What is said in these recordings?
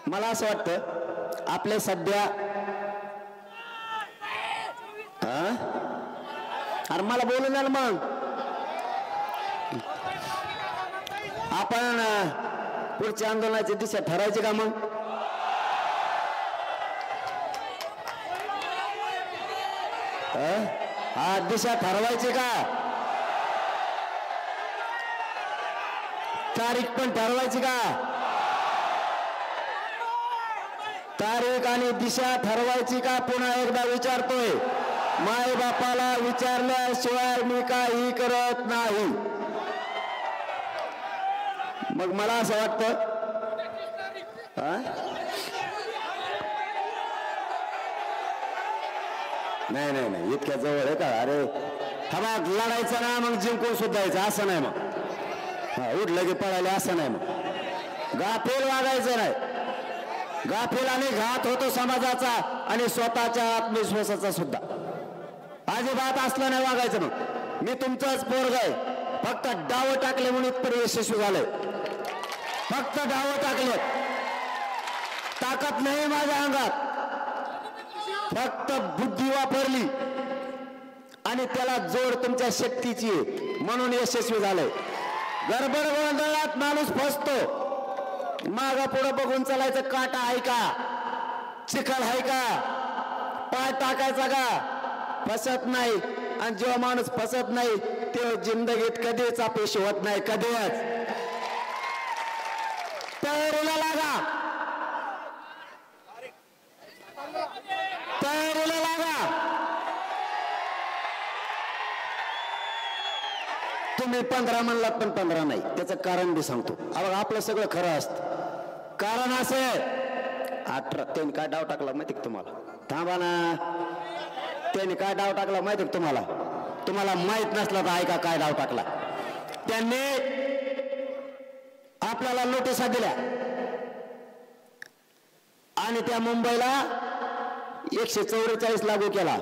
मला असं वाटतं आपले सध्या अरे मला बोलू द्या मग. आपण पुढच्या आंदोलनाची दिशा ठरायची का मग? हा दिशा ठरवायची का? तारीख पण ठरवायची का? तारीख आणि दिशा ठरवायची का? पुन्हा एकदा विचारतोय. माय बापाला विचारल्याशिवाय मी काही करत नाही. मग मला असं वाटतं नाही नाही नाही इतक्या जवळ आहे का? अरे हवा लढायचं ना मग जिंकून सुद्धा यायचं असं नाही. मग उठलं की पळायला असं नाही. मग गाफील वागायचं नाही. गाफिलाने घात होतो समाजाचा आणि स्वतःच्या आत्मविश्वासाचा सुद्धा. अजिबात असलं नाही वागायचं. मग मी तुमचाच पोरगा आहे. फक्त डाव टाकले म्हणून इतपर यशस्वी झालंय. फक्त डाव टाकले. ताकद नाही माझ्या अंगात. फक्त बुद्धी वापरली आणि त्याला जोड तुमच्या शक्तीची म्हणून यशस्वी झालंय. गडबड गोंधळात माणूस फसतो. मागा पुढे बघून चालायचं. काटा आहे का? चिखल आहे का? पाय टाकायचा का? फसत नाही. आणि जेव्हा माणूस फसत नाही तेव्हा जिंदगीत कधीच अपयश होत नाही. कधीच. तयारीला लागा. तयारीला लागा. तुम्ही 15 म्हणलात पण 15 नाही. त्याचं कारण बी सांगतो. आपलं सगळं खरं असतं. कारण असे 18 त्यांनी काय डाव टाकला माहिती का तुम्हाला? थांबा ना. त्यांनी काय डाव टाकला माहिती का तुम्हाला? तुम्हाला माहित नसला तर ऐका काय डाव टाकला. त्यांनी आपल्याला नोटिसा दिल्या आणि त्या मुंबईला 144 लागू केला.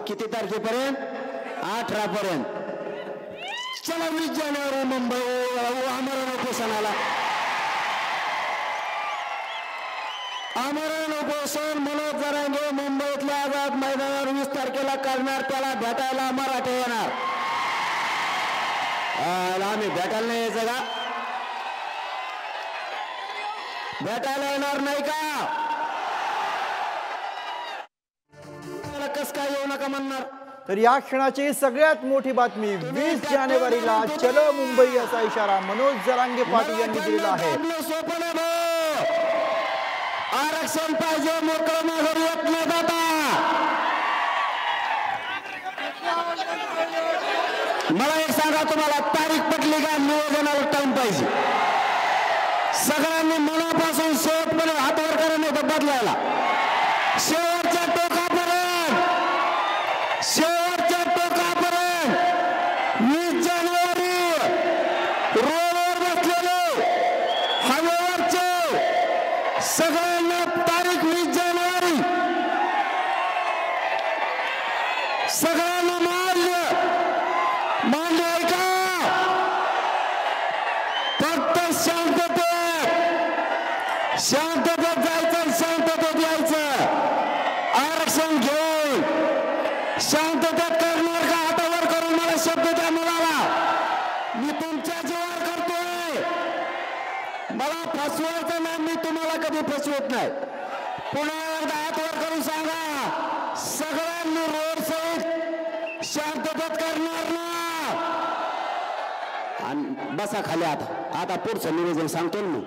किती तारखेपर्यंत? 18 पर्यंत. चला 20 जानेवारी मुंबई आमरण उपोषणाला. आमरण उपोषण मनोज जरांगे मुंबईतल्या आझाद मैदानावर 20 तारखेला करणार. त्याला भेटायला मराठे येणार. आम्ही भेटायला नाही यायचं का? भेटायला येणार नाही का? कस काय येऊ नका म्हणणार? तर या क्षणाची सगळ्यात मोठी बातमी 20 जानेवारीला चलो मुंबई असा इशारा मनोज जरांगे पाटील यांनी दिलेला आहे. आरक्षण पाहिजे. मोकळं माघारी येत नाही दादा. मला एक सांगा तुम्हाला तारीख पटली का? नियोजनाला टाइम पाहिजे. सगळ्यांनी मनापासून शेवटपर्यंत हातवर करा नाही तर बदलायला. शेवटच्या टोकापर्यंत. शेवटच्या टोकापर्यंत 20 जानेवारी रोडवर बसलेले हवेवरचे सगळ्यांना तारीख 20 जानेवारी सगळ्यांना मान्य आहे का? फक्त शांततेत जायचं. शांततेत यायचं. आरक्षण घेऊन शांततेत करणार का? हातावर करून मला शब्द द्या मुलाला. मी तुमच्या जीवावर करतोय. मला फसवायचं नाही. मी तुम्हाला कधी फसवत नाही. पुन्हा एकदा हातवर करून सांगा. सगळ्यांनी रोड सहित शांततेत करणार ना? आणि बसा खाली. आता पुढचं नियोजन सांगतो ना.